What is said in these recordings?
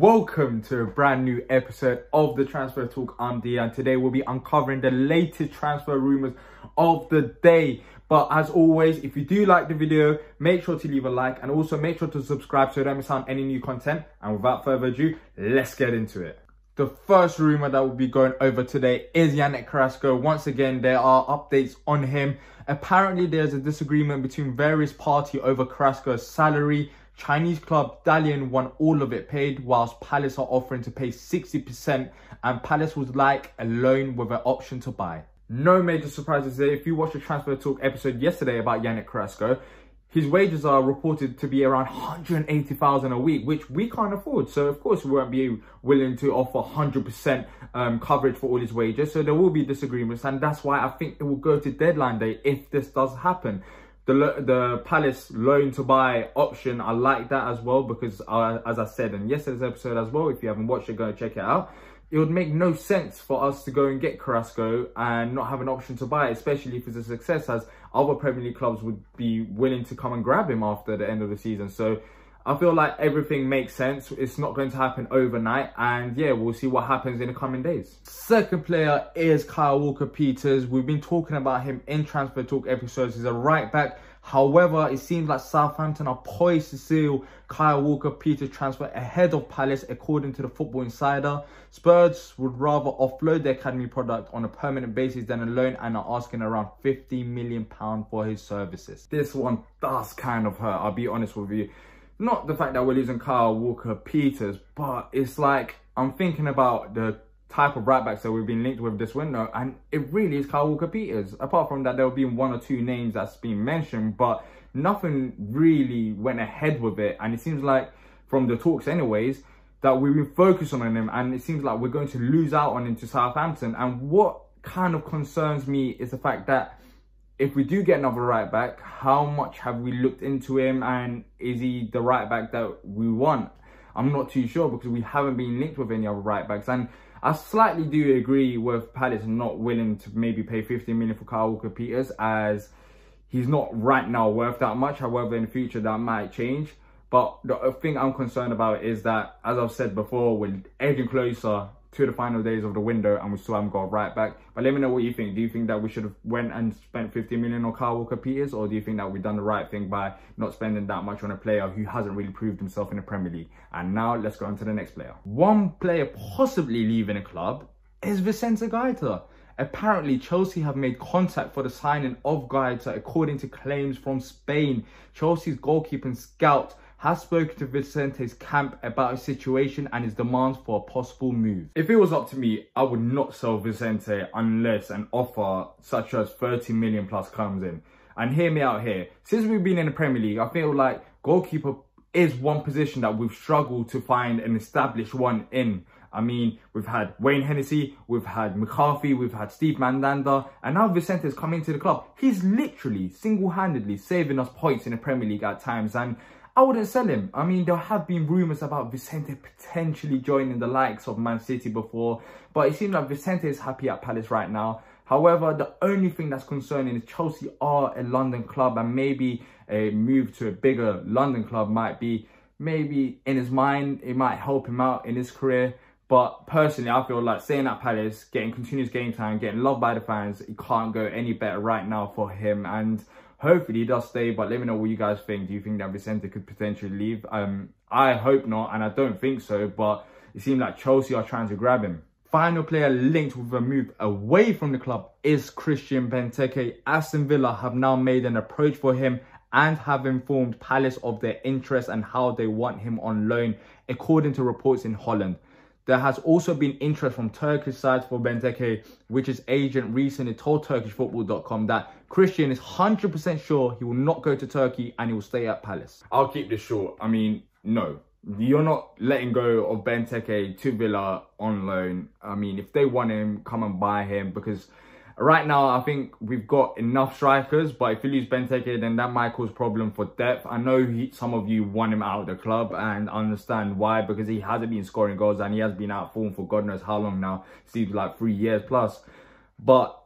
Welcome to a brand new episode of the Transfer Talk. I'm Diyar, and today we'll be uncovering the latest transfer rumours of the day. But as always, if you do like the video, make sure to leave a like and also make sure to subscribe so you don't miss out on any new content. And without further ado, let's get into it. The first rumour that we'll be going over today is Carrasco. Once again, there are updates on him. Apparently, there's a disagreement between various parties over Carrasco's salary. Chinese club Diyar want all of it paid, whilst Palace are offering to pay 60%, and Palace would like a loan with an option to buy. No major surprises there. If you watched the Transfer Talk episode yesterday about Carrasco, his wages are reported to be around 180,000 a week, which we can't afford. So of course we won't be willing to offer 100% coverage for all his wages. So there will be disagreements, and that's why I think it will go to deadline day if this does happen. The Palace loan to buy option, I like that as well, because as I said in yesterday's episode as well, if you haven't watched it, go check it out. It would make no sense for us to go and get Carrasco and not have an option to buy, especially if it's a success, as other Premier League clubs would be willing to come and grab him after the end of the season. So I feel like everything makes sense. It's not going to happen overnight, and yeah, we'll see what happens in the coming days. Second player is Kyle Walker-Peters. We've been talking about him in Transfer Talk episodes. He's a right back. However, it seems like Southampton are poised to seal Kyle Walker-Peters' transfer ahead of Palace, according to the Football Insider. Spurs would rather offload their academy product on a permanent basis than a loan, and are asking around £50 million for his services. This one does kind of hurt, I'll be honest with you. Not the fact that we're losing Kyle Walker-Peters, but it's like I'm thinking about the type of right backs that we've been linked with this window, and it really is Kyle Walker-Peters. Apart from that, there will be one or two names that's been mentioned, but nothing really went ahead with it. And it seems like, from the talks anyways, that we've been focusing on him, and it seems like we're going to lose out on him to Southampton. And what kind of concerns me is the fact that if we do get another right back, how much have we looked into him, and is he the right back that we want? I'm not too sure, because we haven't been linked with any other right backs. And I slightly do agree with Palace not willing to maybe pay 50 million for Kyle Walker-Peters, as he's not right now worth that much. However, in the future that might change. But the thing I'm concerned about is that, as I've said before, we're edging closer to the final days of the window and we still haven't got a right back. But let me know what you think. Do you think that we should have went and spent 50 million on Kyle Walker-Peters, or do you think that we've done the right thing by not spending that much on a player who hasn't really proved himself in the Premier League? And now let's go on to the next player. One player possibly leaving a club is Guaita. Apparently, Chelsea have made contact for the signing of Guaita, according to claims from Spain. Chelsea's goalkeeping scout has spoken to Vicente's camp about his situation and his demands for a possible move. If it was up to me, I would not sell Vicente unless an offer such as 30 million plus comes in. And hear me out here. Since we've been in the Premier League, I feel like goalkeeper is one position that we've struggled to find an established one in. I mean, we've had Wayne Hennessy, we've had McCarthy, we've had Steve Mandanda, and now Vicente's come into the club. He's literally single-handedly saving us points in the Premier League at times, and I wouldn't sell him. I mean, there have been rumours about Vicente potentially joining the likes of Man City before, but it seems like Vicente is happy at Palace right now. However, the only thing that's concerning is Chelsea are a London club, and maybe a move to a bigger London club might be, maybe in his mind, it might help him out in his career. But personally, I feel like staying at Palace, getting continuous game time, getting loved by the fans, it can't go any better right now for him. And hopefully he does stay, but let me know what you guys think. Do you think that Vicente could potentially leave? I hope not, and I don't think so, but it seems like Chelsea are trying to grab him. Final player linked with a move away from the club is Christian Benteke. Aston Villa have now made an approach for him and have informed Palace of their interest and how they want him on loan, according to reports in Holland. There has also been interest from Turkish sides for Benteke, which his agent recently told TurkishFootball.com that Christian is 100% sure he will not go to Turkey and he will stay at Palace. I'll keep this short. I mean, no. You're not letting go of Benteke to Villa on loan. I mean, if they want him, come and buy him, because right now, I think we've got enough strikers, but if you lose Benteke, then that might cause problem for depth. I know some of you want him out of the club, and understand why, because he hasn't been scoring goals and he has been out of form for God knows how long now. Seems like 3 years plus. But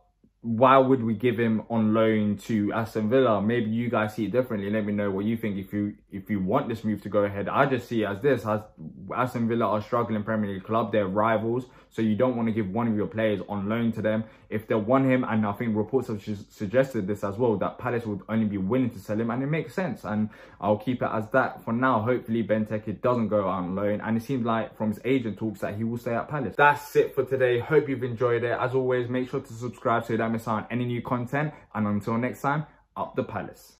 why would we give him on loan to Aston Villa? Maybe you guys see it differently. Let me know what you think. If you want this move to go ahead, I just see it as this: as Aston Villa are struggling Premier League club, they're rivals, so you don't want to give one of your players on loan to them if they want him. And I think reports have suggested this as well, that Palace would only be willing to sell him, and it makes sense. And I'll keep it as that for now. Hopefully Benteke doesn't go out on loan, and it seems like from his agent talks that he will stay at Palace. That's it for today. Hope you've enjoyed it. As always, make sure to subscribe so you don't miss out on any new content, and until next time, up the Palace.